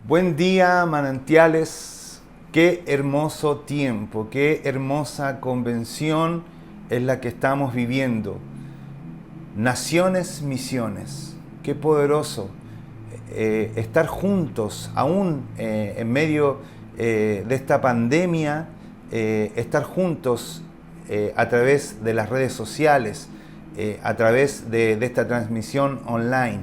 Buen día, manantiales. Qué hermoso tiempo, qué hermosa convención es la que estamos viviendo. Naciones, misiones. Qué poderoso estar juntos, aún en medio de esta pandemia, estar juntos a través de las redes sociales, a través de esta transmisión online.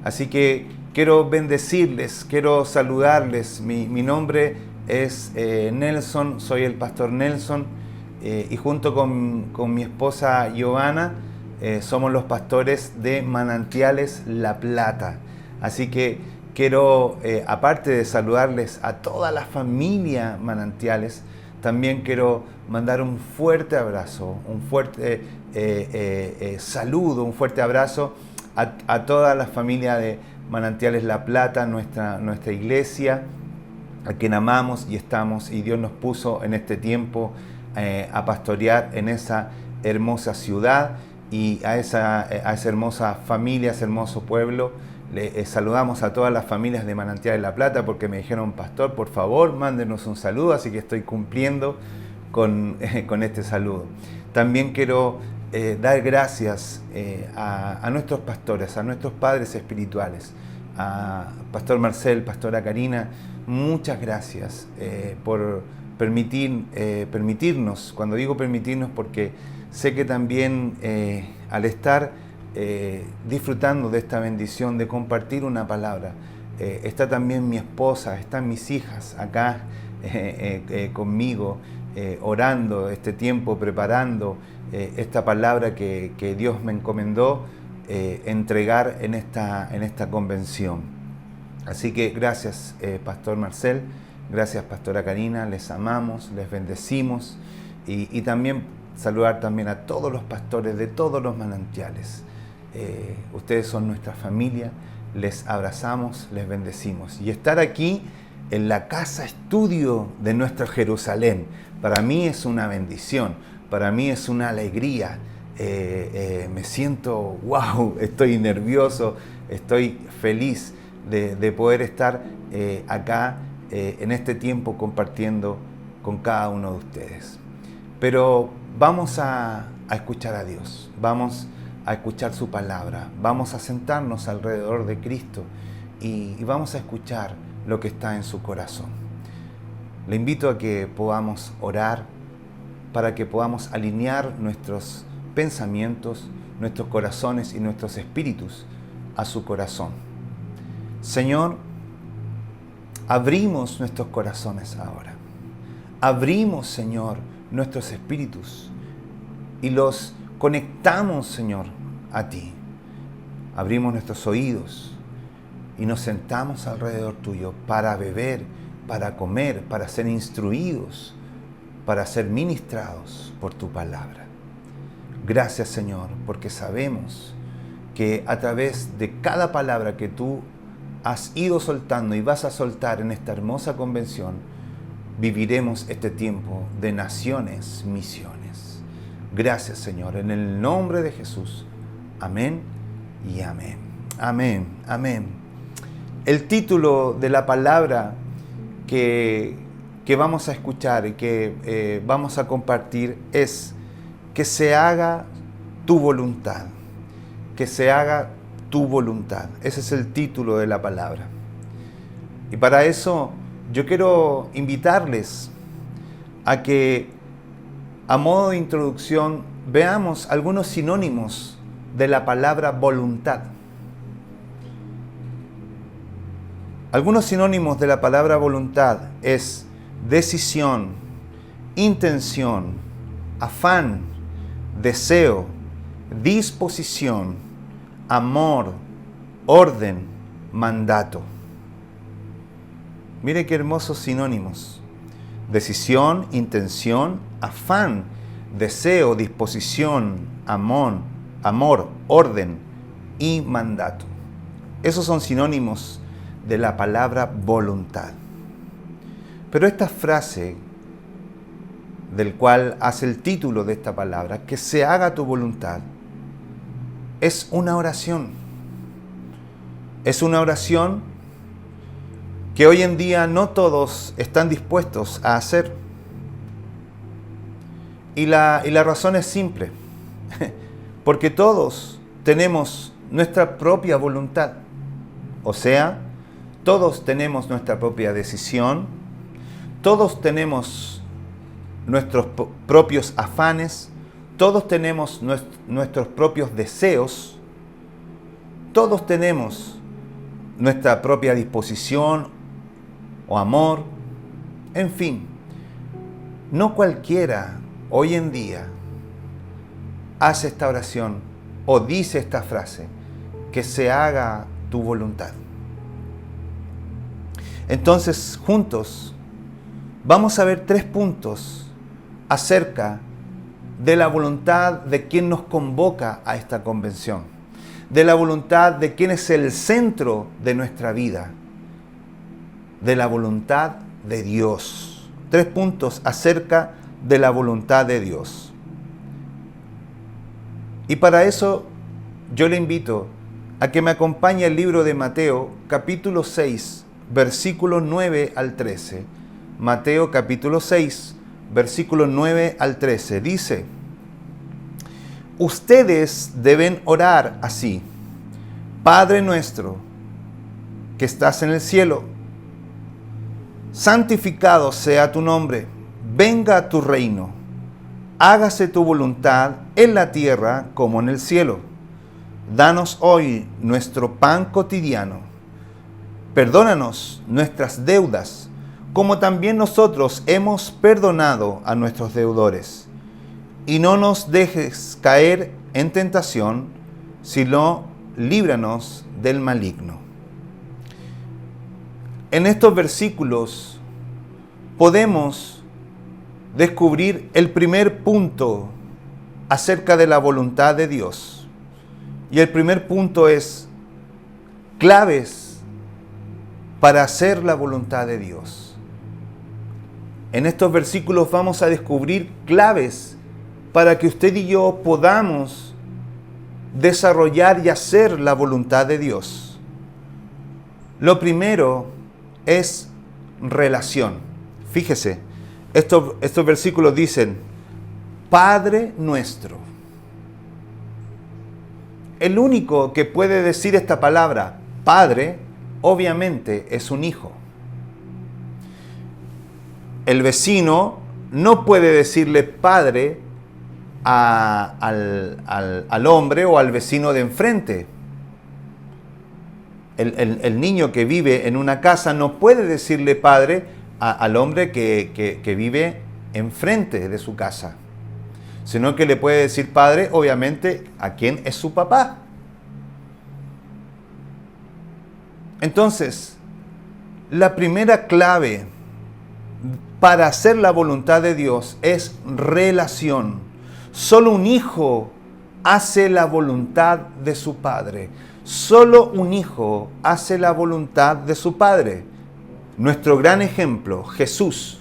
Así que quiero bendecirles, quiero saludarles. Mi nombre es Nelson, soy el pastor Nelson, y junto con mi esposa Giovanna somos los pastores de Manantiales La Plata. Así que quiero, aparte de saludarles a toda la familia Manantiales, también quiero mandar un fuerte abrazo, un fuerte saludo, un fuerte abrazo a toda la familia de Manantiales La Plata, nuestra iglesia, a quien amamos y estamos, y Dios nos puso en este tiempo a pastorear en esa hermosa ciudad y a esa hermosa familia, a ese hermoso pueblo. Saludamos a todas las familias de Manantiales La Plata porque me dijeron, pastor, por favor, mándenos un saludo, así que estoy cumpliendo con este saludo. También quiero dar gracias a nuestros pastores, a nuestros padres espirituales, a Pastor Marcel, Pastora Karina. Muchas gracias por permitirnos, cuando digo permitirnos, porque sé que también al estar disfrutando de esta bendición de compartir una palabra, está también mi esposa, están mis hijas acá conmigo, orando este tiempo, preparando esta palabra que Dios me encomendó entregar en esta convención. Así que gracias, Pastor Marcel, gracias, Pastora Karina, les amamos, les bendecimos, y también saludar también a todos los pastores de todos los manantiales. Ustedes son nuestra familia, les abrazamos, les bendecimos. Y estar aquí en la casa estudio de nuestro Jerusalén, para mí es una bendición, para mí es una alegría. Me siento, wow, estoy nervioso, estoy feliz de poder estar acá en este tiempo compartiendo con cada uno de ustedes. Pero vamos a escuchar a Dios, vamos a escuchar su palabra, vamos a sentarnos alrededor de Cristo y vamos a escuchar lo que está en su corazón. Le invito a que podamos orar para que podamos alinear nuestros pensamientos, nuestros corazones y nuestros espíritus a su corazón. Señor, abrimos nuestros corazones ahora. Abrimos, Señor, nuestros espíritus y los conectamos, Señor, a ti. Abrimos nuestros oídos y nos sentamos alrededor tuyo para beber, para comer, para ser instruidos, para ser ministrados por tu palabra. Gracias, Señor, porque sabemos que a través de cada palabra que tú has ido soltando y vas a soltar en esta hermosa convención, viviremos este tiempo de naciones, misiones. Gracias, Señor, en el nombre de Jesús. Amén y amén. Amén, amén. El título de la palabra que vamos a escuchar y que vamos a compartir es que se haga tu voluntad. Que se haga tu voluntad. Ese es el título de la palabra. Y para eso yo quiero invitarles a que, a modo de introducción, veamos algunos sinónimos de la palabra voluntad. Algunos sinónimos de la palabra voluntad es decisión, intención, afán, deseo, disposición, amor, orden, mandato. Mire qué hermosos sinónimos. Decisión, intención, afán, deseo, disposición, amor, orden y mandato. Esos son sinónimos de la palabra voluntad. Pero esta frase del cual hace el título de esta palabra, que se haga tu voluntad, es una oración. Es una oración que hoy en día no todos están dispuestos a hacer. Y la razón es simple, porque todos tenemos nuestra propia voluntad. O sea, todos tenemos nuestra propia decisión, todos tenemos nuestros propios afanes, todos tenemos nuestros propios deseos, todos tenemos nuestra propia disposición o amor, en fin. No cualquiera hoy en día hace esta oración o dice esta frase, que se haga tu voluntad. Entonces, juntos, vamos a ver 3 puntos acerca de la voluntad de quien nos convoca a esta convención, de la voluntad de quien es el centro de nuestra vida, de la voluntad de Dios. 3 puntos acerca de la voluntad de Dios. Y para eso yo le invito a que me acompañe al libro de Mateo, capítulo 6, versículos 9 al 13. Mateo capítulo 6, versículos 9 al 13. Dice: ustedes deben orar así: Padre nuestro, que estás en el cielo, santificado sea tu nombre, venga tu reino, hágase tu voluntad en la tierra como en el cielo. Danos hoy nuestro pan cotidiano. Perdónanos nuestras deudas, como también nosotros hemos perdonado a nuestros deudores. Y no nos dejes caer en tentación, sino líbranos del maligno. En estos versículos podemos descubrir el primer punto acerca de la voluntad de Dios. Y el primer punto es claves para hacer la voluntad de Dios. En estos versículos vamos a descubrir claves para que usted y yo podamos desarrollar y hacer la voluntad de Dios. Lo primero es relación. Fíjese, estos versículos dicen: Padre nuestro. El único que puede decir esta palabra, Padre, obviamente es un hijo. El vecino no puede decirle Padre al hombre o al vecino de enfrente. El niño que vive en una casa no puede decirle Padre al hombre que vive enfrente de su casa, sino que le puede decir Padre, obviamente, a quien es su papá. Entonces, la primera clave para hacer la voluntad de Dios es relación. Solo un hijo hace la voluntad de su padre. Solo un hijo hace la voluntad de su padre. Nuestro gran ejemplo, Jesús.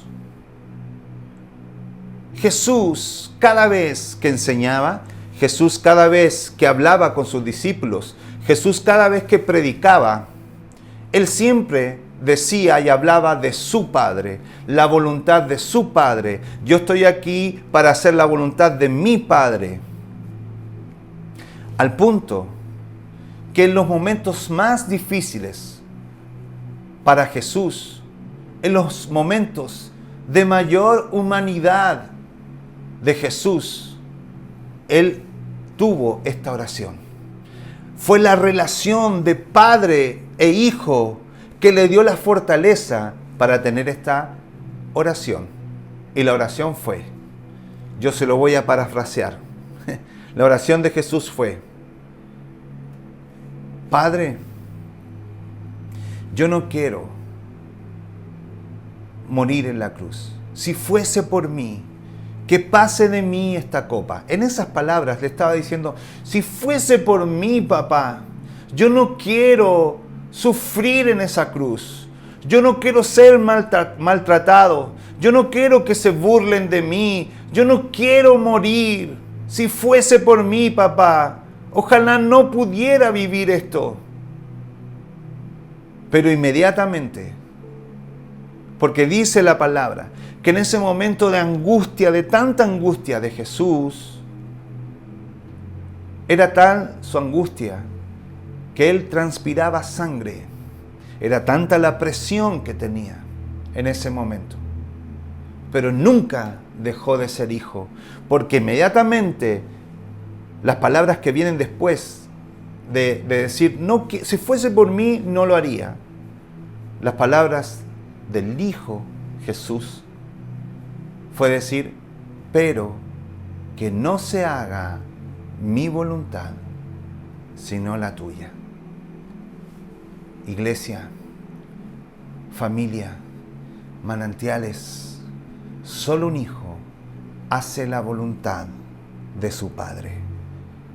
Jesús, cada vez que enseñaba, Jesús cada vez que hablaba con sus discípulos, Jesús cada vez que predicaba, Él siempre decía y hablaba de su Padre, la voluntad de su Padre. Yo estoy aquí para hacer la voluntad de mi Padre. Al punto que en los momentos más difíciles para Jesús, en los momentos de mayor humanidad de Jesús, Él tuvo esta oración. Fue la relación de padre e hijo que le dio la fortaleza para tener esta oración. Y la oración fue, yo se lo voy a parafrasear, la oración de Jesús fue: Padre, yo no quiero morir en la cruz. Si fuese por mí, que pase de mí esta copa. En esas palabras le estaba diciendo, si fuese por mí, papá, yo no quiero sufrir en esa cruz. Yo no quiero ser maltratado. Yo no quiero que se burlen de mí. Yo no quiero morir. Si fuese por mí, papá, ojalá no pudiera vivir esto. Pero inmediatamente, porque dice la palabra, que en ese momento de angustia, de tanta angustia de Jesús, era tal su angustia que él transpiraba sangre. Era tanta la presión que tenía en ese momento. Pero nunca dejó de ser hijo, porque inmediatamente las palabras que vienen después de decir, no, si fuese por mí no lo haría. Las palabras del Hijo Jesús fue decir, pero que no se haga mi voluntad, sino la tuya. Iglesia, familia, manantiales, solo un hijo hace la voluntad de su Padre.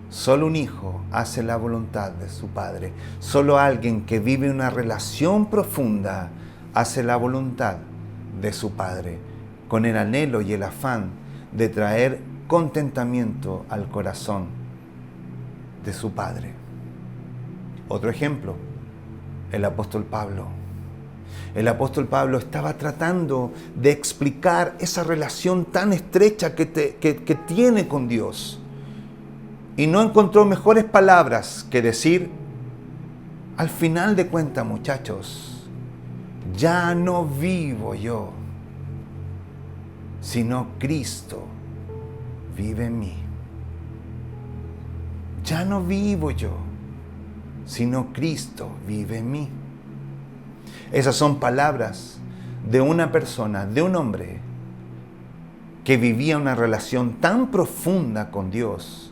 Solo un hijo hace la voluntad de su Padre. Solo alguien que vive una relación profunda hace la voluntad de su Padre, con el anhelo y el afán de traer contentamiento al corazón de su Padre. Otro ejemplo, el apóstol Pablo. El apóstol Pablo estaba tratando de explicar esa relación tan estrecha que tiene con Dios. Y no encontró mejores palabras que decir, al final de cuentas, muchachos, ya no vivo yo, sino Cristo vive en mí. Ya no vivo yo, sino Cristo vive en mí. Esas son palabras de una persona, de un hombre, que vivía una relación tan profunda con Dios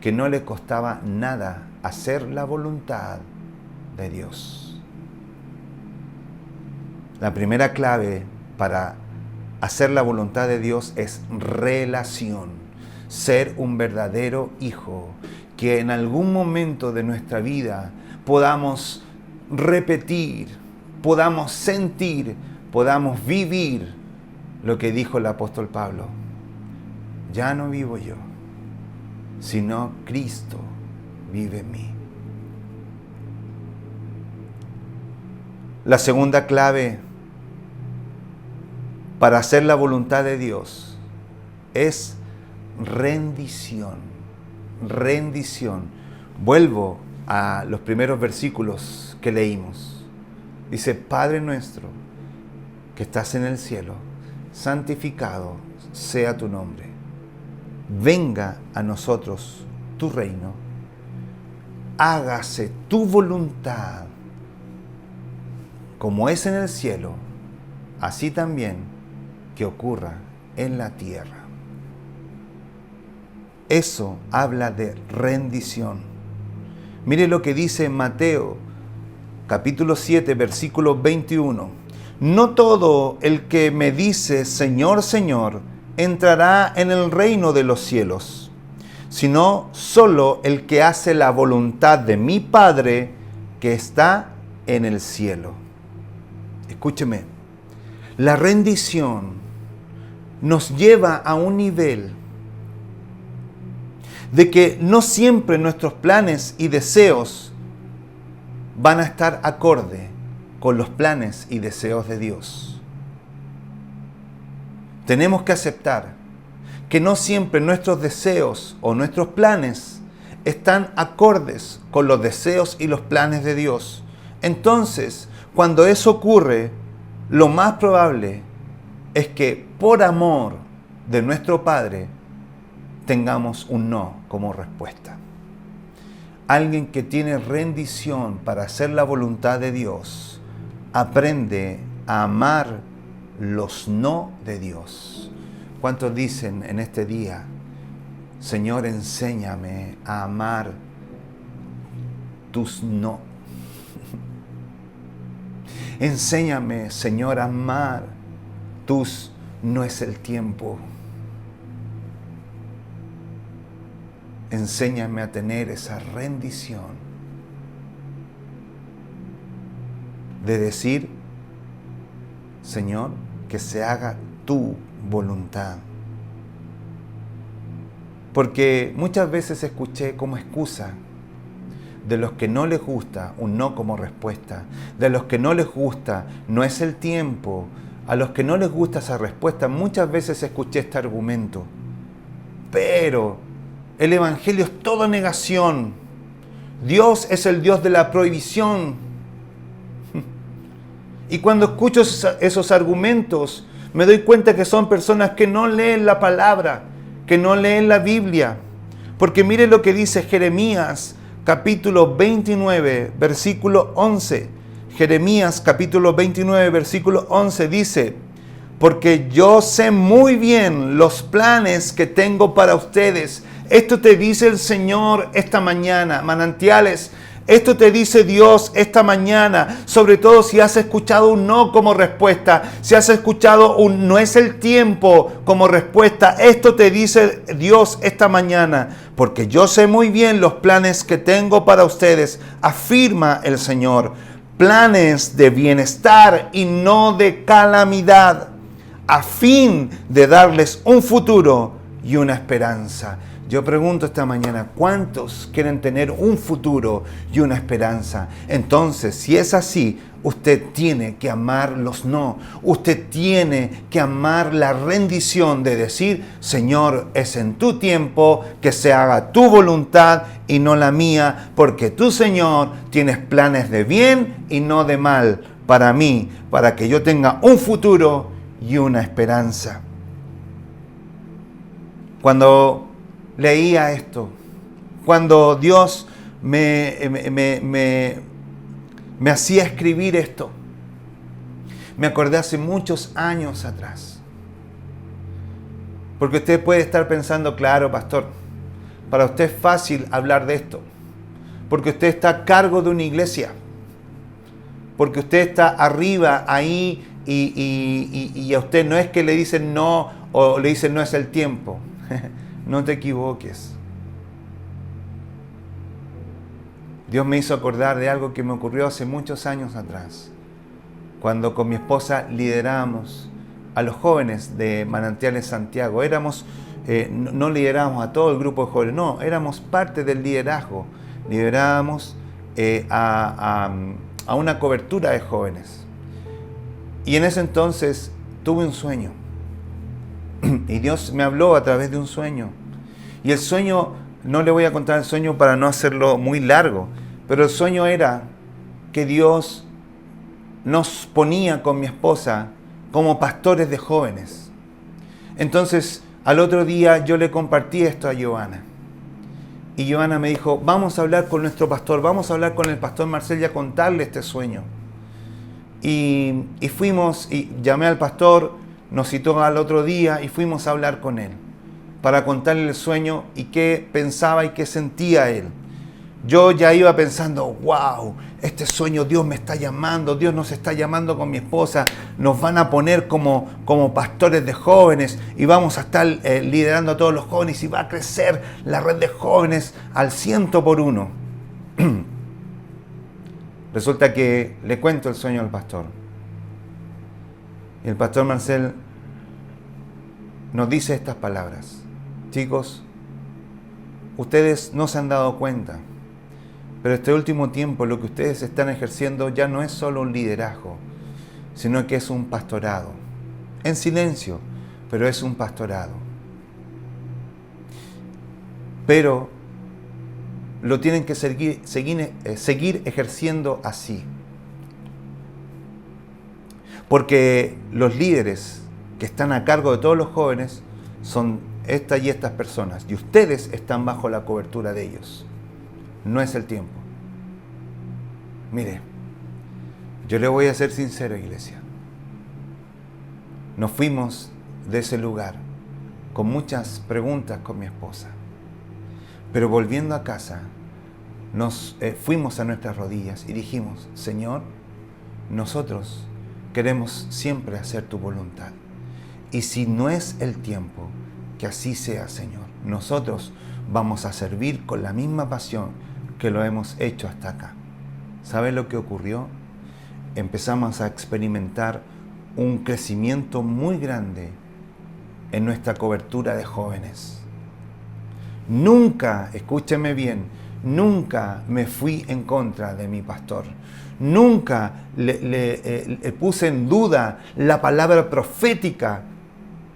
que no le costaba nada hacer la voluntad de Dios. La primera clave para hacer la voluntad de Dios es relación. Ser un verdadero hijo, que en algún momento de nuestra vida podamos repetir, podamos sentir, podamos vivir lo que dijo el apóstol Pablo. Ya no vivo yo, sino Cristo vive en mí. La segunda clave para hacer la voluntad de Dios es rendición. Rendición. Vuelvo a los primeros versículos que leímos. Dice, Padre nuestro que estás en el cielo, santificado sea tu nombre. Venga a nosotros tu reino. Hágase tu voluntad, como es en el cielo, así también que ocurra en la tierra. Eso habla de rendición. Mire lo que dice Mateo, capítulo 7, versículo 21. No todo el que me dice, Señor, Señor, entrará en el reino de los cielos, sino solo el que hace la voluntad de mi Padre que está en el cielo. Escúcheme, la rendición nos lleva a un nivel de que no siempre nuestros planes y deseos van a estar acorde con los planes y deseos de Dios. Tenemos que aceptar que no siempre nuestros deseos o nuestros planes están acordes con los deseos y los planes de Dios. Entonces, cuando eso ocurre, lo más probable es que por amor de nuestro Padre tengamos un no como respuesta. Alguien que tiene rendición para hacer la voluntad de Dios aprende a amar los no de Dios. ¿Cuántos dicen en este día, Señor, enséñame a amar tus no? Enséñame, Señor, a amar tus no es el tiempo. Enséñame a tener esa rendición de decir, Señor, que se haga tu voluntad. Porque muchas veces escuché como excusa de los que no les gusta un no como respuesta, de los que no les gusta no es el tiempo, a los que no les gusta esa respuesta, muchas veces escuché este argumento. Pero el Evangelio es toda negación. Dios es el Dios de la prohibición. Y cuando escucho esos argumentos, me doy cuenta que son personas que no leen la palabra, que no leen la Biblia. Porque mire lo que dice Jeremías, capítulo 29, versículo 11. Jeremías, capítulo 29, versículo 11 dice: porque yo sé muy bien los planes que tengo para ustedes. Esto te dice el Señor esta mañana, Manantiales. Esto te dice Dios esta mañana, sobre todo si has escuchado un no como respuesta, si has escuchado un no es el tiempo como respuesta. Esto te dice Dios esta mañana, porque yo sé muy bien los planes que tengo para ustedes, afirma el Señor. Planes de bienestar y no de calamidad, a fin de darles un futuro y una esperanza. Yo pregunto esta mañana, ¿cuántos quieren tener un futuro y una esperanza? Entonces, si es así, usted tiene que amar los no. Usted tiene que amar la rendición de decir, Señor, es en tu tiempo, que se haga tu voluntad y no la mía, porque tú, Señor, tienes planes de bien y no de mal para mí, para que yo tenga un futuro y una esperanza. Cuando leía esto, cuando Dios me hacía escribir esto, me acordé hace muchos años atrás. Porque usted puede estar pensando, claro, pastor, para usted es fácil hablar de esto, porque usted está a cargo de una iglesia, porque usted está arriba ahí y a usted no es que le dicen no o le dicen no es el tiempo. No te equivoques. Dios me hizo acordar de algo que me ocurrió hace muchos años atrás, cuando con mi esposa lideramos a los jóvenes de Manantiales Santiago. No liderábamos a todo el grupo de jóvenes, no, éramos parte del liderazgo. Liderábamos a una cobertura de jóvenes. Y en ese entonces tuve un sueño. Y Dios me habló a través de un sueño. Y el sueño, no le voy a contar el sueño para no hacerlo muy largo, pero el sueño era que Dios nos ponía con mi esposa como pastores de jóvenes. Entonces, al otro día yo le compartí esto a Giovanna. Y Giovanna me dijo, vamos a hablar con nuestro pastor, vamos a hablar con el pastor Marcel y a contarle este sueño. Y fuimos, y llamé al pastor, nos citó al otro día y fuimos a hablar con él para contarle el sueño y qué pensaba y qué sentía él. Yo ya iba pensando, wow, este sueño Dios me está llamando, Dios nos está llamando con mi esposa, nos van a poner como pastores de jóvenes y vamos a estar liderando a todos los jóvenes y va a crecer la red de jóvenes al 100%. Resulta que le cuento el sueño al pastor. Y el pastor Marcel nos dice estas palabras. Chicos, ustedes no se han dado cuenta, pero este último tiempo lo que ustedes están ejerciendo ya no es solo un liderazgo, sino que es un pastorado. En silencio, pero es un pastorado. Pero lo tienen que seguir ejerciendo así. Porque los líderes que están a cargo de todos los jóvenes son estas y estas personas. Y ustedes están bajo la cobertura de ellos. No es el tiempo. Mire, yo le voy a ser sincero, iglesia. Nos fuimos de ese lugar con muchas preguntas con mi esposa. Pero volviendo a casa, nos fuimos a nuestras rodillas y dijimos, Señor, nosotros queremos siempre hacer tu voluntad. Y si no es el tiempo, que así sea, Señor. Nosotros vamos a servir con la misma pasión que lo hemos hecho hasta acá. ¿Sabe lo que ocurrió? Empezamos a experimentar un crecimiento muy grande en nuestra cobertura de jóvenes. Nunca, escúcheme bien, nunca me fui en contra de mi pastor. Nunca le puse en duda la palabra profética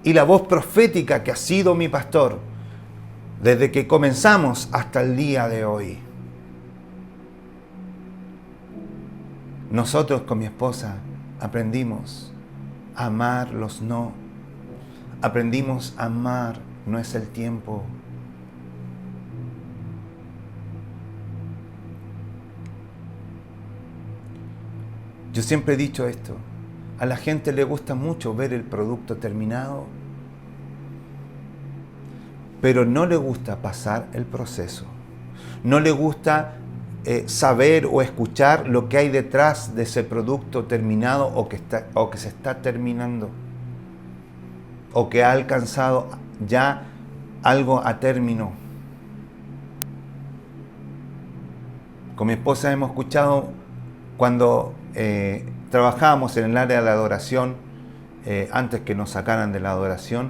y la voz profética que ha sido mi pastor desde que comenzamos hasta el día de hoy. Nosotros con mi esposa aprendimos a amar los no. Aprendimos a amar, no es el tiempo. Yo siempre he dicho esto, a la gente le gusta mucho ver el producto terminado, pero no le gusta pasar el proceso. No le gusta saber o escuchar lo que hay detrás de ese producto terminado o que se está terminando, o que ha alcanzado ya algo a término. Con mi esposa hemos escuchado cuando trabajábamos en el área de la adoración, antes que nos sacaran de la adoración,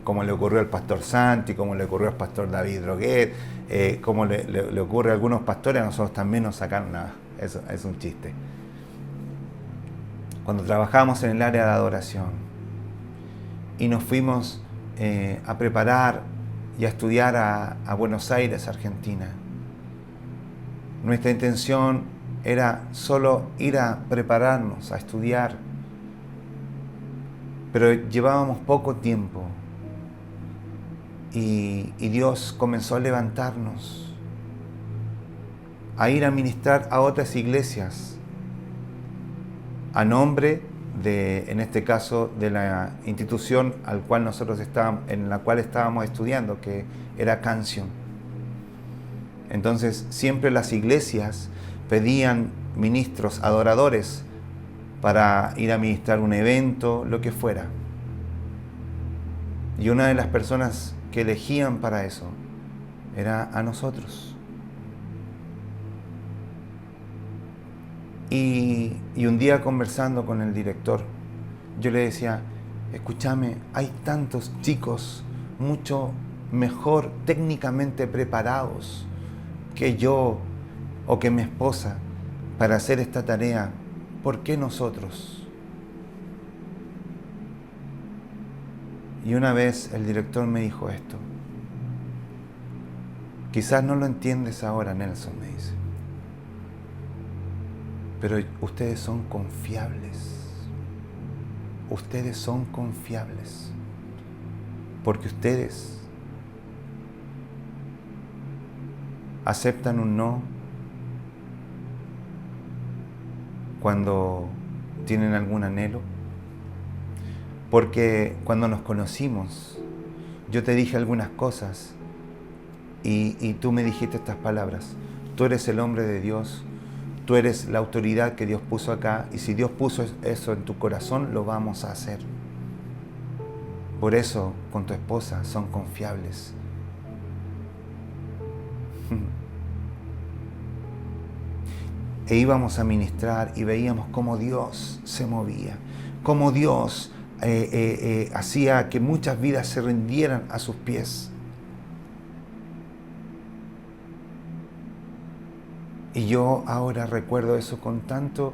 como le ocurrió al pastor Santi, como le ocurrió al pastor David Droguet, como le ocurre a algunos pastores, a nosotros también nos sacaron. Eso es un chiste. Cuando trabajábamos en el área de adoración y nos fuimos a preparar y a estudiar a Buenos Aires, Argentina, nuestra intención era solo ir a prepararnos, a estudiar, pero llevábamos poco tiempo y Dios comenzó a levantarnos, a ir a ministrar a otras iglesias, a nombre de, en este caso, de la institución en la cual estábamos estudiando, que era Canción. Entonces, siempre las iglesias pedían ministros, adoradores, para ir a ministrar un evento, lo que fuera. Y una de las personas que elegían para eso era a nosotros. Y un día conversando con el director, yo le decía, escúchame, hay tantos chicos mucho mejor técnicamente preparados que yo o que mi esposa para hacer esta tarea. ¿Por qué nosotros? Y una vez el director me dijo esto. Quizás no lo entiendes ahora, Nelson, me dice. Pero ustedes son confiables. Ustedes son confiables. Porque ustedes aceptan un no cuando tienen algún anhelo. Porque cuando nos conocimos, yo te dije algunas cosas y tú me dijiste estas palabras. Tú eres el hombre de Dios, tú eres la autoridad que Dios puso acá, y si Dios puso eso en tu corazón, lo vamos a hacer. Por eso, con tu esposa, son confiables. E íbamos a ministrar y veíamos cómo Dios se movía, cómo Dios hacía que muchas vidas se rindieran a sus pies. Y yo ahora recuerdo eso con tanto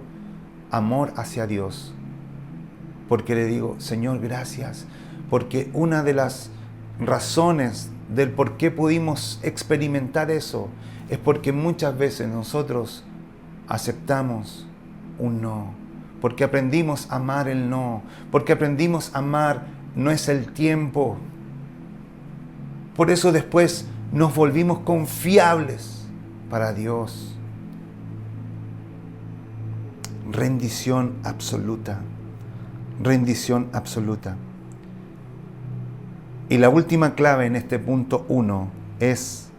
amor hacia Dios, porque le digo, Señor, gracias, porque una de las razones del por qué pudimos experimentar eso es porque muchas veces nosotros aceptamos un no, porque aprendimos a amar el no, porque aprendimos a amar no es el tiempo. Por eso después nos volvimos confiables para Dios. Rendición absoluta, rendición absoluta. Y la última clave en este punto 1 es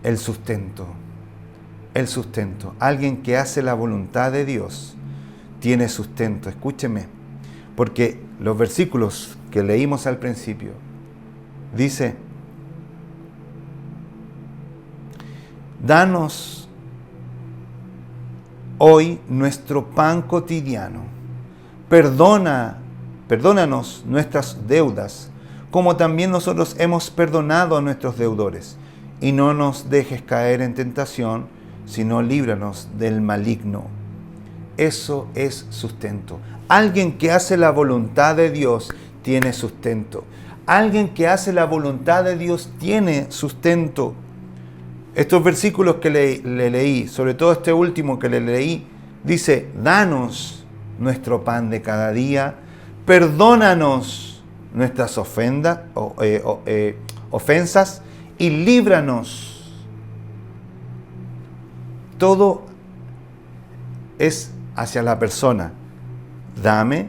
el sustento. El sustento. Alguien que hace la voluntad de Dios tiene sustento. Escúcheme, porque los versículos que leímos al principio dice: danos hoy nuestro pan cotidiano. Perdónanos nuestras deudas, como también nosotros hemos perdonado a nuestros deudores. Y no nos dejes caer en tentación, sino líbranos del maligno. Eso es sustento. Alguien que hace la voluntad de Dios tiene sustento. Alguien que hace la voluntad de Dios tiene sustento. Estos versículos que le leí, sobre todo este último que le leí, dice: danos nuestro pan de cada día, perdónanos nuestras ofensas y líbranos. Todo es hacia la persona. Dame,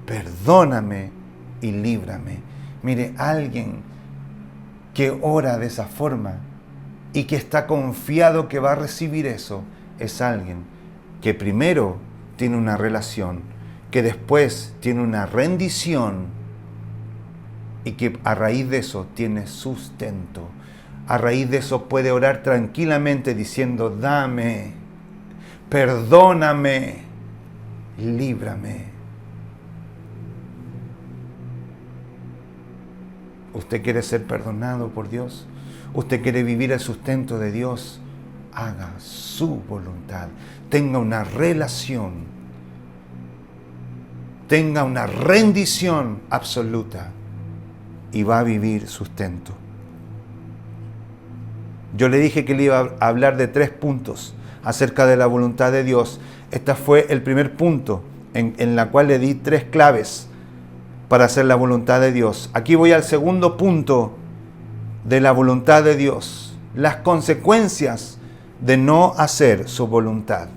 perdóname y líbrame. Mire, alguien que ora de esa forma y que está confiado que va a recibir eso, es alguien que primero tiene una relación, que después tiene una rendición y que a raíz de eso tiene sustento. A raíz de eso puede orar tranquilamente diciendo: dame, perdóname, líbrame. ¿Usted quiere ser perdonado por Dios? ¿Usted quiere vivir el sustento de Dios? Haga su voluntad. Tenga una relación. Tenga una rendición absoluta. Y va a vivir sustento. Yo le dije que le iba a hablar de 3 puntos acerca de la voluntad de Dios. Este fue el primer punto en la cual le di 3 claves para hacer la voluntad de Dios. Aquí voy al segundo punto de la voluntad de Dios. Las consecuencias de no hacer su voluntad.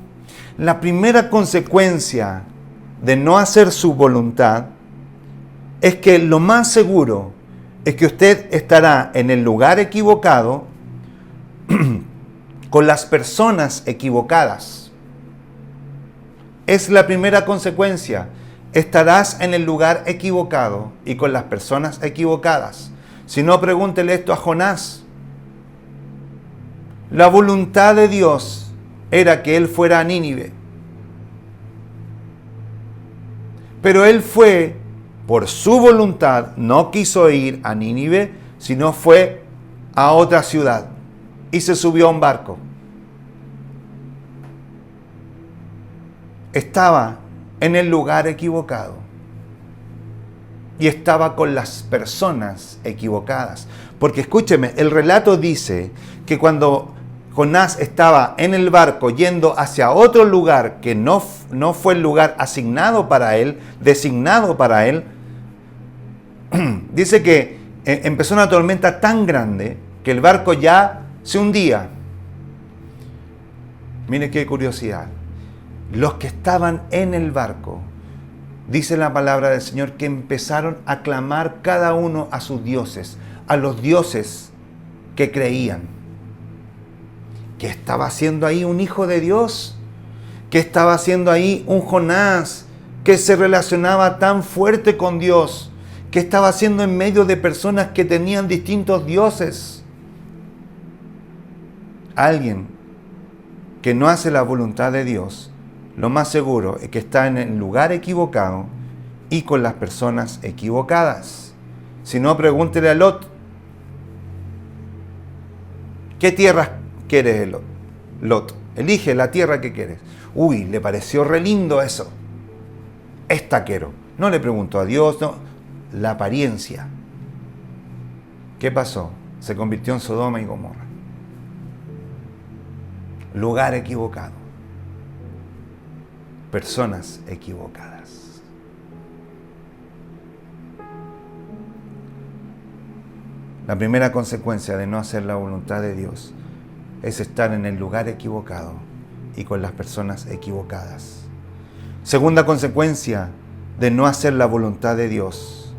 La primera consecuencia de no hacer su voluntad es que lo más seguro es que usted estará en el lugar equivocado con las personas equivocadas. Es la primera consecuencia. Estarás en el lugar equivocado y con las personas equivocadas. Si no, pregúntele esto a Jonás. La voluntad de Dios era que él fuera a Nínive. Pero él fue, por su voluntad, no quiso ir a Nínive, sino fue a otra ciudad y se subió a un barco. Estaba en el lugar equivocado y estaba con las personas equivocadas. Porque escúcheme, el relato dice que cuando Jonás estaba en el barco yendo hacia otro lugar que no fue el lugar asignado para él, designado para él, dice que empezó una tormenta tan grande que el barco ya se hundía. Mire qué curiosidad. Los que estaban en el barco, dice la palabra del Señor, que empezaron a clamar cada uno a sus dioses, a los dioses que creían. ¿Qué estaba haciendo ahí un hijo de Dios? ¿Qué estaba haciendo ahí un Jonás que se relacionaba tan fuerte con Dios? ¿Qué estaba haciendo en medio de personas que tenían distintos dioses? Alguien que no hace la voluntad de Dios, lo más seguro es que está en el lugar equivocado y con las personas equivocadas. Si no, pregúntele a Lot. ¿Qué tierra quieres, Lot? Elige la tierra que quieres. Uy, le pareció re lindo eso. Esta quiero. No le preguntó a Dios, no. La apariencia. ¿Qué pasó? Se convirtió en Sodoma y Gomorra. Lugar equivocado. Personas equivocadas. La primera consecuencia de no hacer la voluntad de Dios es estar en el lugar equivocado y con las personas equivocadas. Segunda consecuencia de no hacer la voluntad de Dios: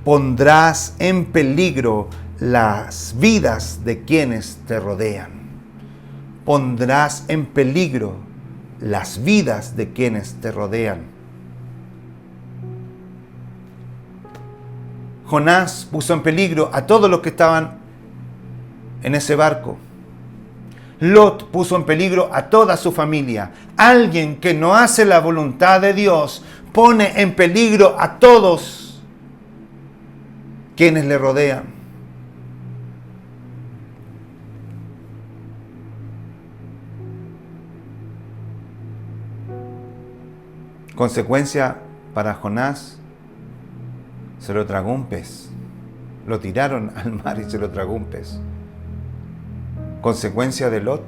pondrás en peligro las vidas de quienes te rodean. Pondrás en peligro las vidas de quienes te rodean. Jonás puso en peligro a todos los que estaban en ese barco. Lot puso en peligro a toda su familia. Alguien que no hace la voluntad de Dios pone en peligro a todos quienes le rodean. Consecuencia para Jonás, se lo tragó un pez. Lo tiraron al mar y se lo tragó un pez. Consecuencia de Lot,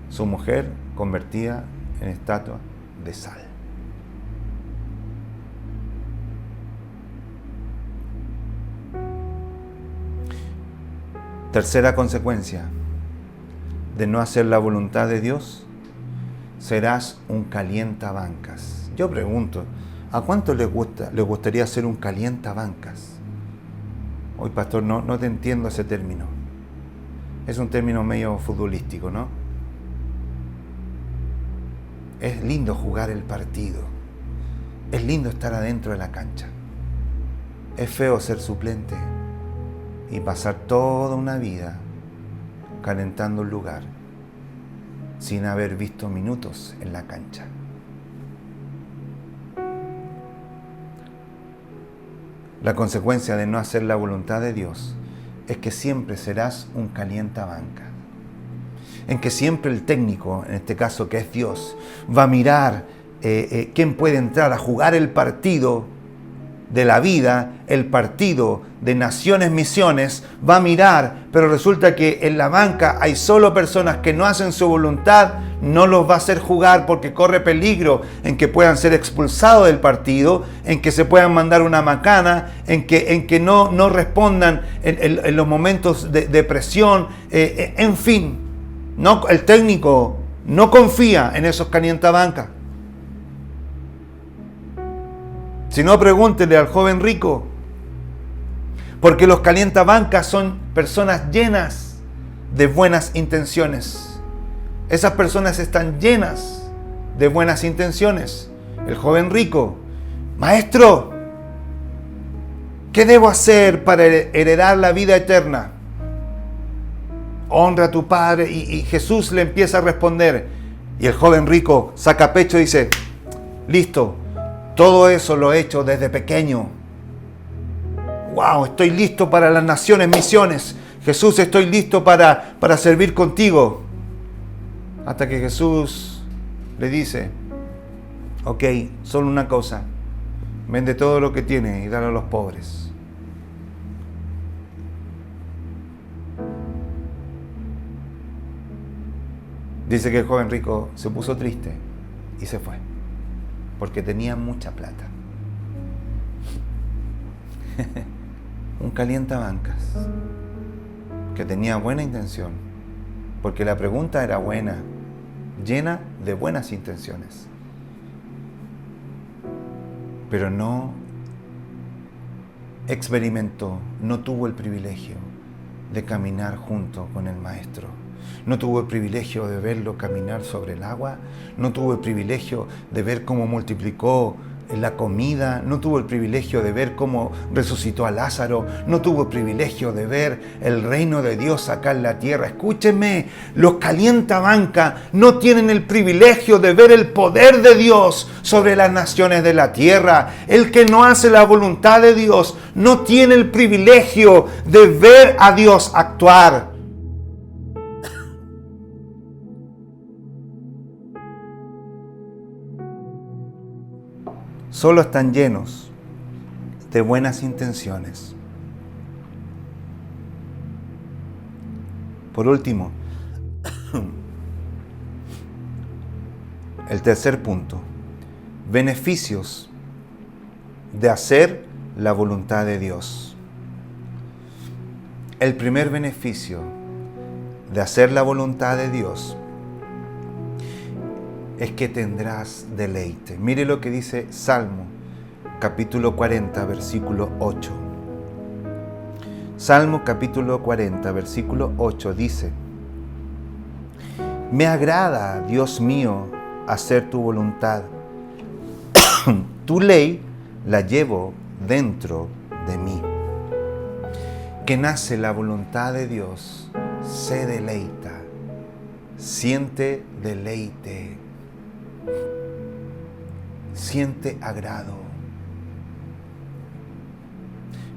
su mujer convertida en estatua de sal. Tercera consecuencia de no hacer la voluntad de Dios, serás un calientabancas. Yo pregunto, ¿a cuánto les gustaría ser un calientabancas? Hoy, pastor, no te entiendo ese término. Es un término medio futbolístico, ¿no? Es lindo jugar el partido. Es lindo estar adentro de la cancha. Es feo ser suplente y pasar toda una vida calentando un lugar sin haber visto minutos en la cancha. La consecuencia de no hacer la voluntad de Dios es que siempre serás un calientabanca. En que siempre el técnico, en este caso que es Dios, va a mirar quién puede entrar a jugar el partido de la vida, el partido de naciones, misiones, va a mirar, pero resulta que en la banca hay solo personas que no hacen su voluntad, no los va a hacer jugar porque corre peligro en que puedan ser expulsados del partido, en que se puedan mandar una macana, en que no respondan en los momentos de presión, en fin, el técnico no confía en esos calientabancas. Si no, pregúntele al joven rico. Porque los calientabancas son personas llenas de buenas intenciones. Esas personas están llenas de buenas intenciones. El joven rico, maestro, ¿qué debo hacer para heredar la vida eterna? Honra a tu padre. Y Jesús le empieza a responder. Y el joven rico saca pecho y dice, listo. Todo eso lo he hecho desde pequeño. ¡Wow! Estoy listo para las naciones, misiones. Jesús, estoy listo para servir contigo. Hasta que Jesús le dice, ok, solo una cosa. Vende todo lo que tienes y dale a los pobres. Dice que el joven rico se puso triste y se fue. Porque tenía mucha plata. Un calientabancas que tenía buena intención, porque la pregunta era buena, llena de buenas intenciones, pero no experimentó, no tuvo el privilegio de caminar junto con el Maestro. No tuvo el privilegio de verlo caminar sobre el agua. No tuvo el privilegio de ver cómo multiplicó la comida. No tuvo el privilegio de ver cómo resucitó a Lázaro. No tuvo el privilegio de ver el reino de Dios acá en la tierra. Escúcheme, los calientabanca no tienen el privilegio de ver el poder de Dios sobre las naciones de la tierra. El que no hace la voluntad de Dios no tiene el privilegio de ver a Dios actuar. Solo están llenos de buenas intenciones. Por último, el tercer punto, beneficios de hacer la voluntad de Dios. El primer beneficio de hacer la voluntad de Dios es que tendrás deleite. Mire lo que dice Salmo, capítulo 40, versículo 8. Salmo, capítulo 40, versículo 8 dice: Me agrada, Dios mío, hacer tu voluntad. Tu ley la llevo dentro de mí. Que nace la voluntad de Dios, se deleita, siente deleite. siente agrado.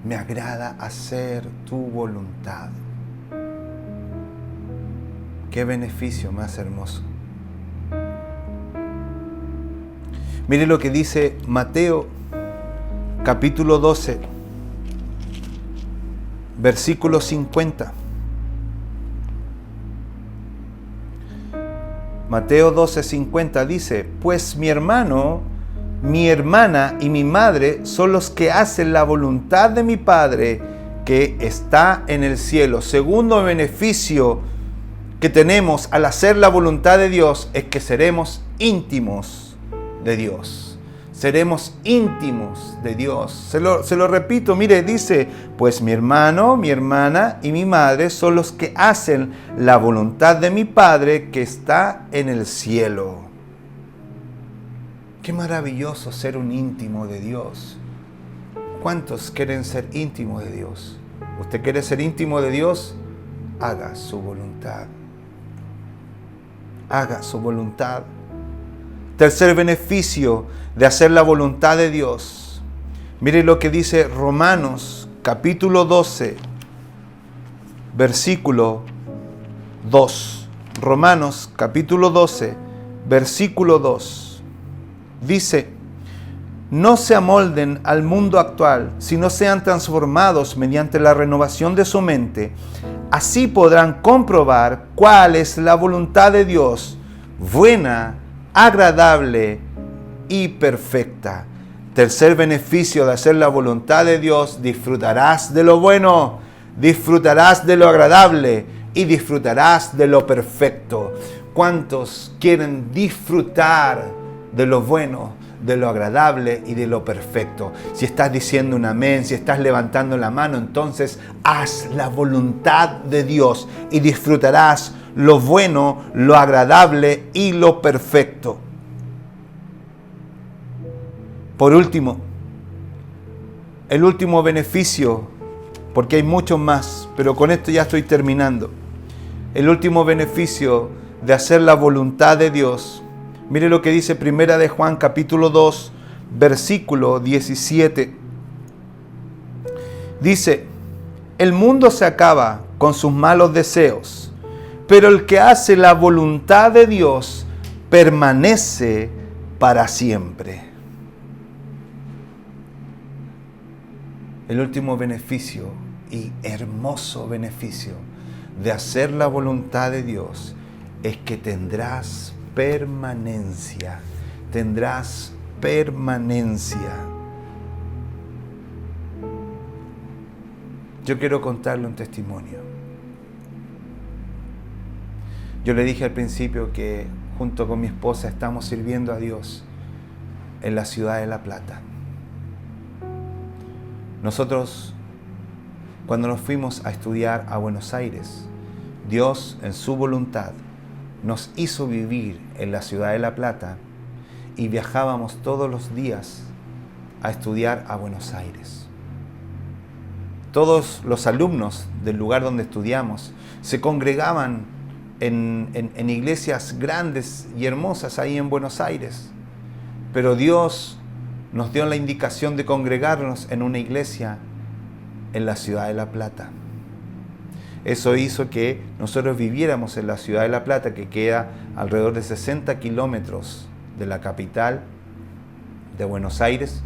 Me agrada hacer tu voluntad. Qué beneficio más hermoso. Mire lo que dice Mateo capítulo 12, versículo 50. Mateo 12, 50 dice: pues mi hermano, mi hermana y mi madre son los que hacen la voluntad de mi Padre que está en el cielo. Segundo beneficio que tenemos al hacer la voluntad de Dios es que seremos íntimos de Dios. Seremos íntimos de Dios. Se lo repito, mire, dice: pues mi hermano, mi hermana y mi madre son los que hacen la voluntad de mi Padre que está en el cielo. Qué maravilloso ser un íntimo de Dios. ¿Cuántos quieren ser íntimos de Dios? ¿Usted quiere ser íntimo de Dios? Haga su voluntad. Haga su voluntad. Tercer beneficio de hacer la voluntad de Dios. Mire lo que dice Romanos capítulo 12, versículo 2. Romanos capítulo 12, versículo 2. Dice: no se amolden al mundo actual, sino sean transformados mediante la renovación de su mente. Así podrán comprobar cuál es la voluntad de Dios, buena, agradable y perfecta. Tercer beneficio de hacer la voluntad de Dios: disfrutarás de lo bueno, disfrutarás de lo agradable y disfrutarás de lo perfecto. ¿Cuántos quieren disfrutar de lo bueno, de lo agradable y de lo perfecto? Si estás diciendo un amén, si estás levantando la mano, entonces haz la voluntad de Dios y disfrutarás lo bueno, lo agradable y lo perfecto. Por último, el último beneficio, porque hay muchos más, pero con esto ya estoy terminando. El último beneficio de hacer la voluntad de Dios. Mire lo que dice Primera de Juan capítulo 2, versículo 17. Dice: el mundo se acaba con sus malos deseos, pero el que hace la voluntad de Dios permanece para siempre. El último beneficio y hermoso beneficio de hacer la voluntad de Dios es que tendrás permanencia. Tendrás permanencia. Yo quiero contarle un testimonio. Yo le dije al principio que junto con mi esposa estamos sirviendo a Dios en la ciudad de La Plata. Nosotros, cuando nos fuimos a estudiar a Buenos Aires, Dios en su voluntad nos hizo vivir en la ciudad de La Plata y viajábamos todos los días a estudiar a Buenos Aires. Todos los alumnos del lugar donde estudiamos se congregaban en iglesias grandes y hermosas ahí en Buenos Aires, pero Dios nos dio la indicación de congregarnos en una iglesia en la ciudad de La Plata. Eso hizo que nosotros viviéramos en la ciudad de La Plata, que queda alrededor de 60 kilómetros de la capital de Buenos Aires,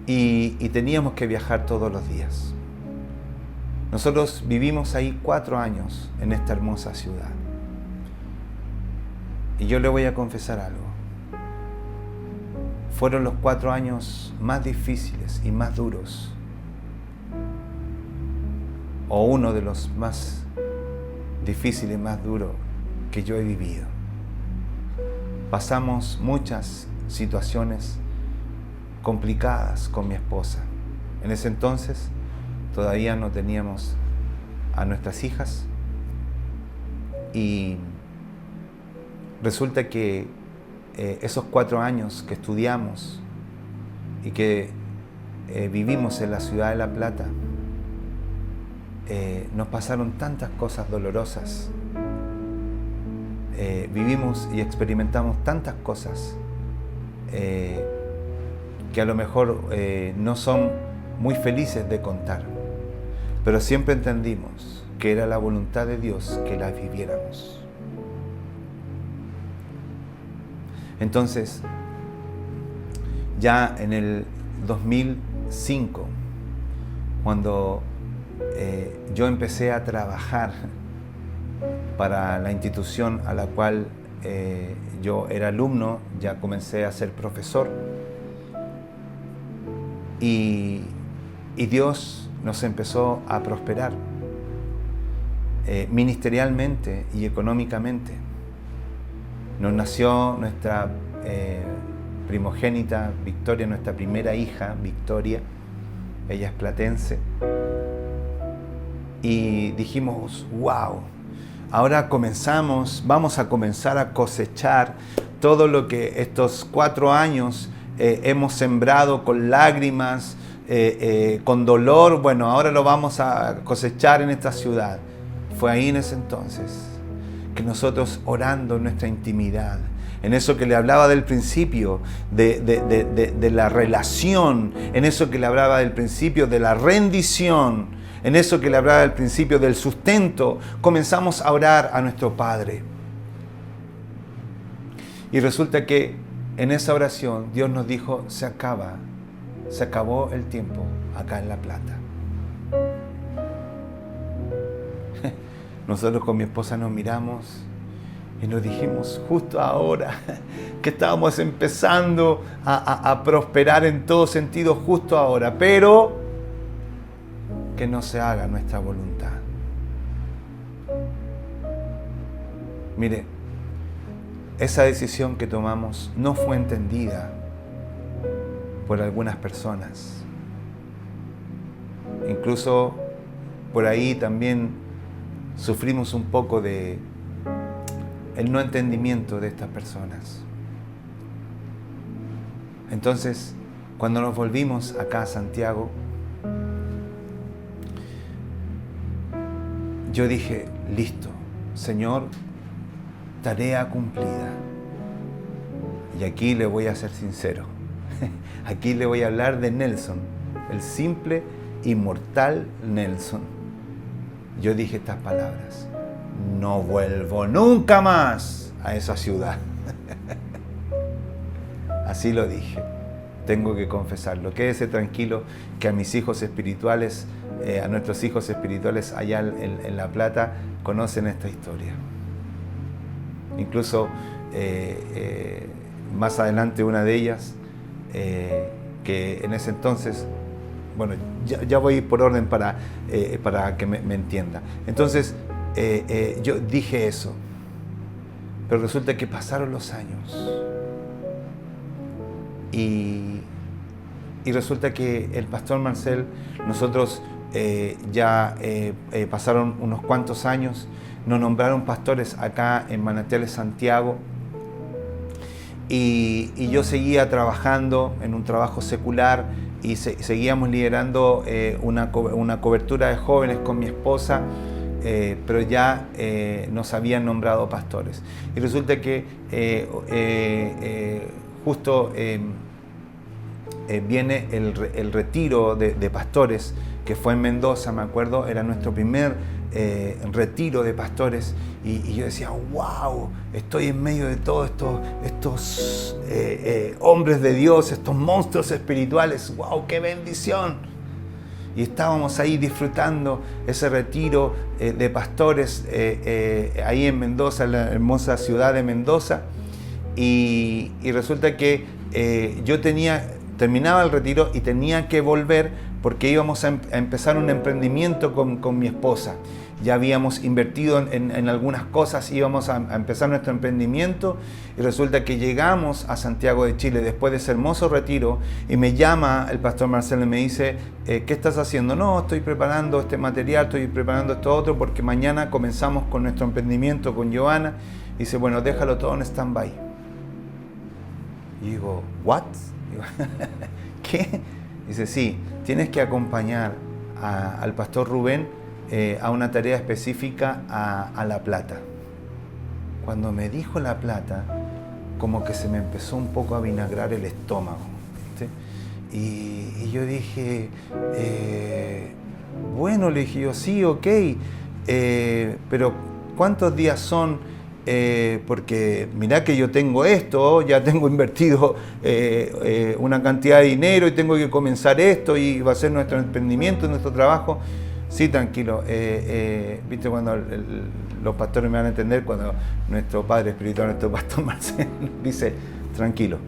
y teníamos que viajar todos los días. Nosotros vivimos ahí 4 años en esta hermosa ciudad. Y yo le voy a confesar algo. Fueron los 4 años más difíciles y más duros, o uno de los más difíciles y más duros que yo he vivido. Pasamos muchas situaciones complicadas con mi esposa. En ese entonces todavía no teníamos a nuestras hijas y resulta que esos 4 años que estudiamos y que vivimos en la ciudad de La Plata, nos pasaron tantas cosas dolorosas, vivimos y experimentamos tantas cosas que a lo mejor no son muy felices de contar, pero siempre entendimos que era la voluntad de Dios que las viviéramos. Entonces, ya en el 2005, cuando yo empecé a trabajar para la institución a la cual yo era alumno, ya comencé a ser profesor, y Dios nos empezó a prosperar ministerialmente y económicamente. Nos nació nuestra primogénita Victoria, nuestra primera hija Victoria. Ella es platense. Y dijimos, wow, ahora vamos a comenzar a cosechar todo lo que estos 4 años hemos sembrado con lágrimas, con dolor. Bueno, ahora lo vamos a cosechar en esta ciudad. Fue ahí en ese entonces que nosotros, orando en nuestra intimidad, en eso que le hablaba del principio, de la relación, en eso que le hablaba del principio de la rendición, en eso que le hablaba del principio del sustento, comenzamos a orar a nuestro Padre. Y resulta que en esa oración Dios nos dijo, se acabó el tiempo acá en La Plata. Nosotros con mi esposa nos miramos y nos dijimos, justo ahora que estábamos empezando a prosperar en todo sentido, justo ahora, pero que no se haga nuestra voluntad. Mire, esa decisión que tomamos no fue entendida por algunas personas. Incluso por ahí también sufrimos un poco de el no entendimiento de estas personas. Entonces, cuando nos volvimos acá a Santiago, yo dije, listo, Señor, tarea cumplida. Y aquí le voy a ser sincero. Aquí le voy a hablar de Nelson, el simple, inmortal Nelson. Yo dije estas palabras: no vuelvo nunca más a esa ciudad. Así lo dije. Tengo que confesarlo. Quédese tranquilo que a mis hijos espirituales, a nuestros hijos espirituales allá en La Plata, conocen esta historia. Incluso más adelante una de ellas, que en ese entonces, bueno, ya voy por orden para que me entienda. Entonces, yo dije eso, pero resulta que pasaron los años y resulta que el pastor Marcel, nosotros pasaron unos cuantos años, nos nombraron pastores acá en Manantiales Santiago, y yo seguía trabajando en un trabajo secular y seguíamos liderando una cobertura de jóvenes con mi esposa, pero ya nos habían nombrado pastores. Y resulta que justo viene el retiro de pastores, que fue en Mendoza, me acuerdo, era nuestro primer retiro de pastores, y yo decía, wow, estoy en medio de todos estos hombres de Dios, estos monstruos espirituales, wow, qué bendición. Y estábamos ahí disfrutando ese retiro de pastores ahí en Mendoza, en la hermosa ciudad de Mendoza, y resulta que yo terminaba el retiro y tenía que volver porque íbamos a empezar un emprendimiento con mi esposa. Ya habíamos invertido en algunas cosas, íbamos a empezar nuestro emprendimiento, y resulta que llegamos a Santiago de Chile después de ese hermoso retiro, y me llama el pastor Marcelo y me dice, ¿qué estás haciendo? No, estoy preparando este material, estoy preparando esto otro, porque mañana comenzamos con nuestro emprendimiento con Giovanna. Y dice, bueno, déjalo todo en stand-by. Y digo, ¿what? Digo, ¿qué? Dice, sí, tienes que acompañar al pastor Rubén a una tarea específica a La Plata. Cuando me dijo La Plata, como que se me empezó un poco a vinagrar el estómago, ¿sí? Y yo dije, bueno, le dije yo, sí, ok, pero ¿cuántos días son? Porque mirá que yo tengo esto, ya tengo invertido una cantidad de dinero y tengo que comenzar esto y va a ser nuestro emprendimiento, nuestro trabajo. Sí, tranquilo. Viste cuando los pastores me van a entender, cuando nuestro padre espiritual, nuestro pastor Marcelo, dice, tranquilo,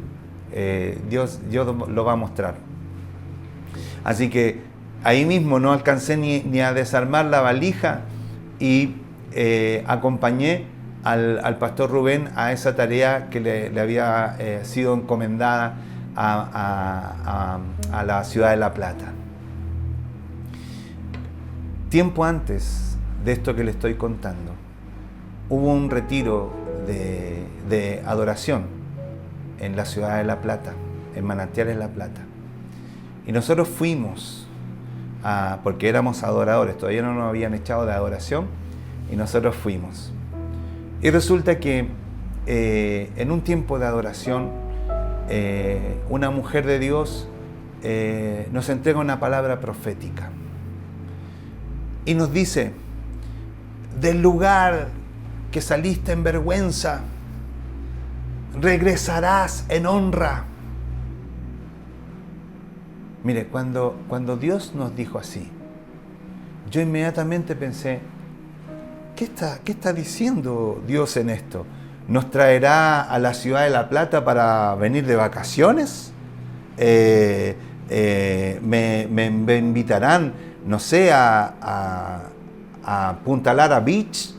Dios lo va a mostrar. Así que ahí mismo no alcancé ni a desarmar la valija y acompañé al pastor Rubén a esa tarea que le había sido encomendada a la ciudad de La Plata. Tiempo antes de esto que le estoy contando, hubo un retiro de adoración en la ciudad de La Plata, en Manantiales La Plata. Y nosotros fuimos, porque éramos adoradores, todavía no nos habían echado de adoración, y nosotros fuimos. Y resulta que en un tiempo de adoración, una mujer de Dios nos entrega una palabra profética. Y nos dice, del lugar que saliste en vergüenza, regresarás en honra. Mire, cuando Dios nos dijo así, yo inmediatamente pensé, ¿qué está diciendo Dios en esto? ¿Nos traerá a la ciudad de La Plata para venir de vacaciones? ¿Me invitarán, no sé, a Punta Lara Beach?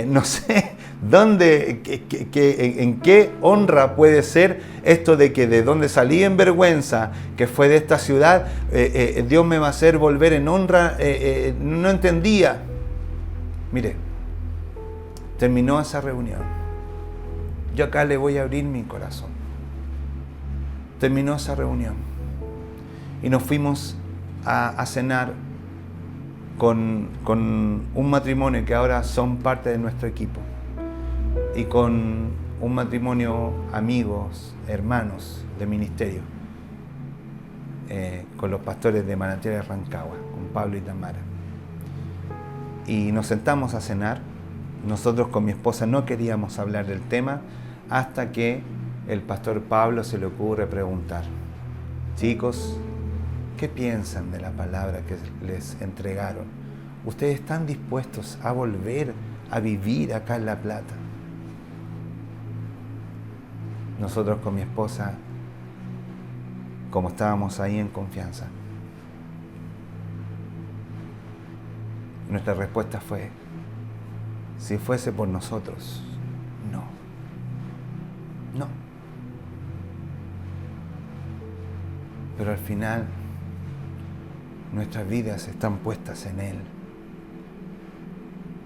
No sé, ¿dónde, en qué honra puede ser esto de que de donde salí en vergüenza, que fue de esta ciudad, Dios me va a hacer volver en honra? No entendía. Mire, terminó esa reunión. Yo acá le voy a abrir mi corazón. Terminó esa reunión y nos fuimos a cenar con un matrimonio que ahora son parte de nuestro equipo y con un matrimonio amigos, hermanos de ministerio, con los pastores de Manantiales Rancagua, con Pablo y Tamara. Y nos sentamos a cenar. Nosotros con mi esposa no queríamos hablar del tema hasta que el pastor Pablo se le ocurre preguntar, chicos, ¿qué piensan de la palabra que les entregaron? ¿Ustedes están dispuestos a volver a vivir acá en La Plata? Nosotros con mi esposa, como estábamos ahí en confianza, nuestra respuesta fue, si fuese por nosotros, no. No. Pero al final, nuestras vidas están puestas en Él.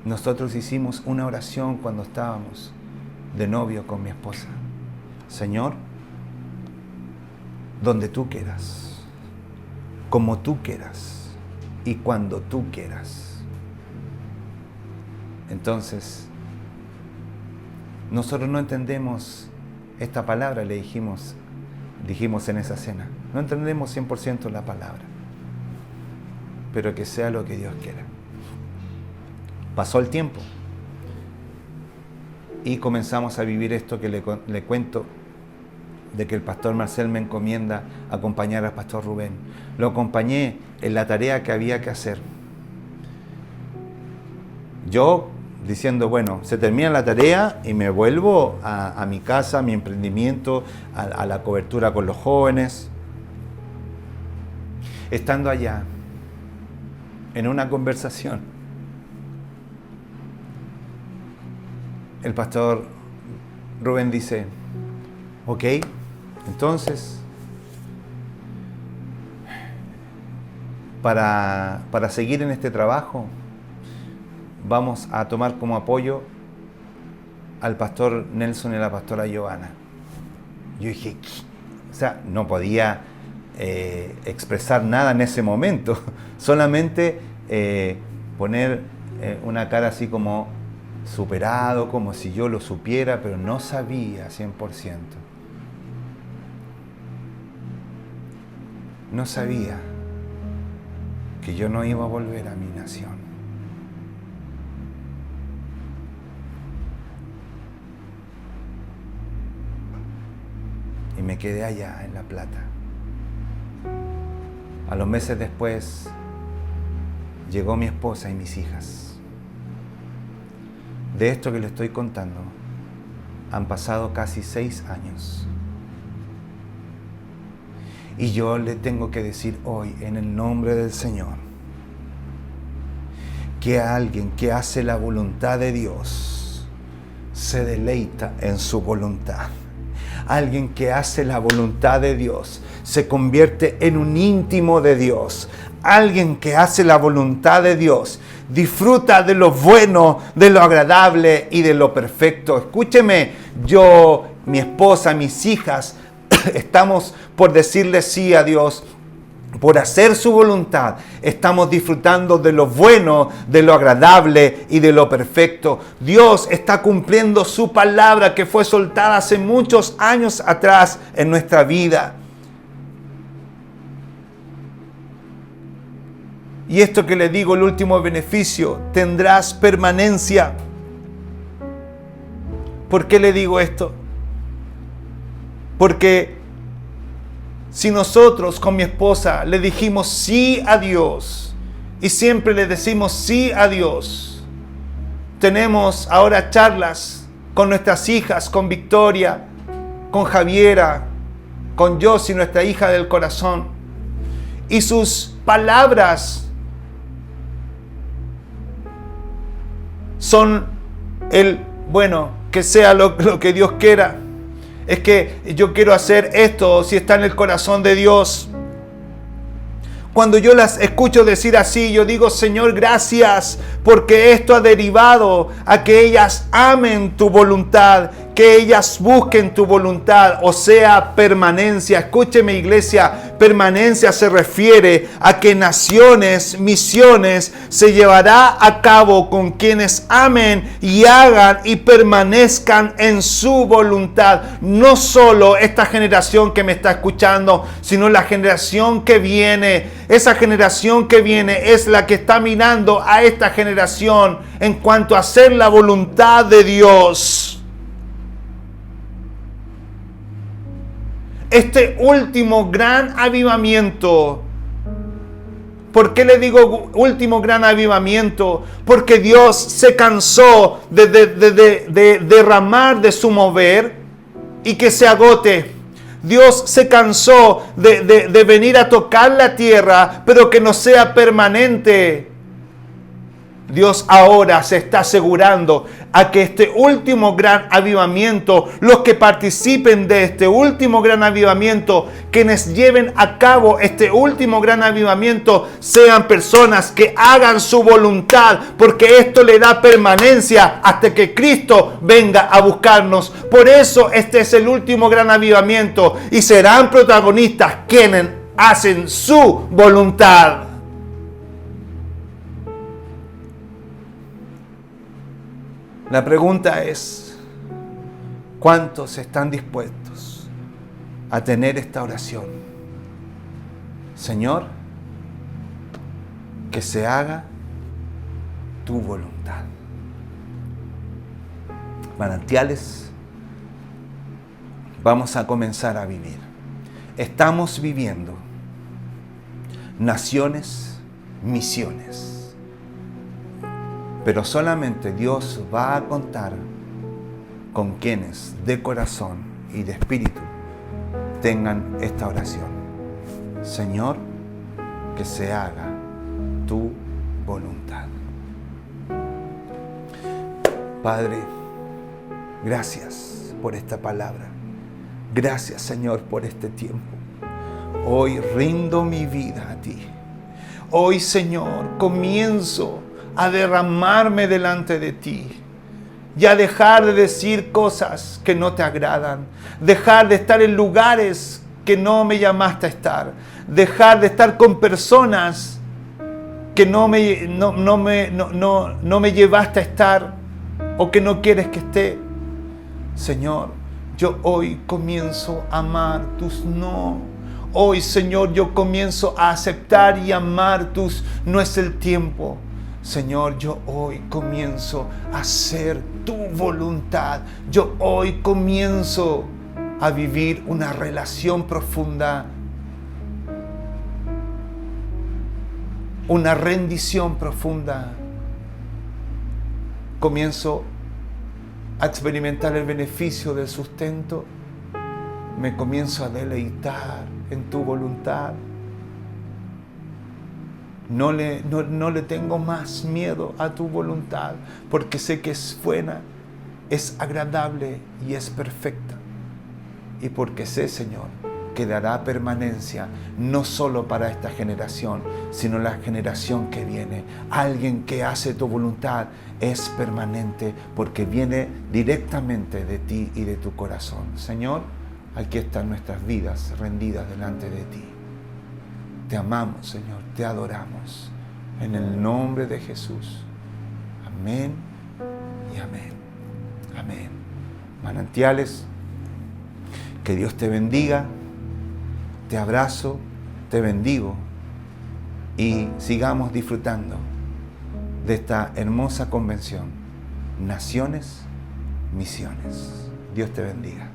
Nosotros hicimos una oración cuando estábamos de novio con mi esposa. Señor, donde tú quieras, como tú quieras y cuando tú quieras. Entonces, nosotros no entendemos esta palabra, le dijimos en esa cena. No entendemos 100% la palabra, pero que sea lo que Dios quiera. Pasó el tiempo y comenzamos a vivir esto que le cuento, de que el pastor Marcel me encomienda acompañar al pastor Rubén. Lo acompañé en la tarea que había que hacer. Yo diciendo, bueno, se termina la tarea y me vuelvo a mi casa, a mi emprendimiento, a la cobertura con los jóvenes. Estando allá, en una conversación, el pastor Rubén dice, ok, entonces, para seguir en este trabajo, vamos a tomar como apoyo al pastor Nelson y a la pastora Giovanna. Yo dije, o sea, no podía expresar nada en ese momento, solamente poner una cara así como superado, como si yo lo supiera, pero no sabía 100%. no sabía que yo no iba a volver a mi nación. Y me quedé allá en La Plata. A los meses después llegó mi esposa y mis hijas. De esto que le estoy contando, han pasado casi 6 años. Y yo le tengo que decir hoy, en el nombre del Señor, que alguien que hace la voluntad de Dios se deleita en su voluntad. Alguien que hace la voluntad de Dios se convierte en un íntimo de Dios. Alguien que hace la voluntad de Dios disfruta de lo bueno, de lo agradable y de lo perfecto. Escúcheme, yo, mi esposa, mis hijas, estamos por decirle sí a Dios, por hacer su voluntad. Estamos disfrutando de lo bueno, de lo agradable y de lo perfecto. Dios está cumpliendo su palabra que fue soltada hace muchos años atrás en nuestra vida. Y esto que le digo, el último beneficio, tendrás permanencia. ¿Por qué le digo esto? Porque si nosotros con mi esposa le dijimos sí a Dios y siempre le decimos sí a Dios, tenemos ahora charlas con nuestras hijas, con Victoria, con Javiera, con Josie, nuestra hija del corazón, y sus palabras son que sea lo que Dios quiera. Es que yo quiero hacer esto si está en el corazón de Dios. Cuando yo las escucho decir así, yo digo, Señor, gracias, porque esto ha derivado a que ellas amen tu voluntad, que ellas busquen tu voluntad, o sea, permanencia. Escúcheme, iglesia, permanencia se refiere a que naciones, misiones, se llevará a cabo con quienes amen y hagan y permanezcan en su voluntad. No solo esta generación que me está escuchando, sino la generación que viene. Esa generación que viene es la que está mirando a esta generación en cuanto a hacer la voluntad de Dios. Este último gran avivamiento. ¿Por qué le digo último gran avivamiento? Porque Dios se cansó de derramar de su mover y que se agote. Dios se cansó de venir a tocar la tierra, pero que no sea permanente. Dios ahora se está asegurando a que este último gran avivamiento, los que participen de este último gran avivamiento, quienes lleven a cabo este último gran avivamiento, sean personas que hagan su voluntad, porque esto le da permanencia hasta que Cristo venga a buscarnos. Por eso este es el último gran avivamiento y serán protagonistas quienes hacen su voluntad. La pregunta es, ¿cuántos están dispuestos a tener esta oración? Señor, que se haga tu voluntad. Manantiales, vamos a comenzar a vivir. Estamos viviendo naciones, misiones. Pero solamente Dios va a contar con quienes de corazón y de espíritu tengan esta oración. Señor, que se haga tu voluntad. Padre, gracias por esta palabra. Gracias, Señor, por este tiempo. Hoy rindo mi vida a ti. Hoy, Señor, comienzo a derramarme delante de ti y a dejar de decir cosas que no te agradan, dejar de estar en lugares que no me llamaste a estar, dejar de estar con personas que no me llevaste a estar o que no quieres que esté. Señor, yo hoy comienzo a amar tus no. Hoy, Señor, yo comienzo a aceptar y amar no es el tiempo. Señor, yo hoy comienzo a hacer tu voluntad. Yo hoy comienzo a vivir una relación profunda, una rendición profunda. Comienzo a experimentar el beneficio del sustento. Me comienzo a deleitar en tu voluntad. No le tengo más miedo a tu voluntad, porque sé que es buena, es agradable y es perfecta. Y porque sé, Señor, que dará permanencia no solo para esta generación, sino la generación que viene. Alguien que hace tu voluntad es permanente porque viene directamente de ti y de tu corazón. Señor, aquí están nuestras vidas rendidas delante de ti. Te amamos, Señor, te adoramos. En el nombre de Jesús. Amén y amén. Amén. Manantiales, que Dios te bendiga. Te abrazo, te bendigo y sigamos disfrutando de esta hermosa convención. Naciones, misiones. Dios te bendiga.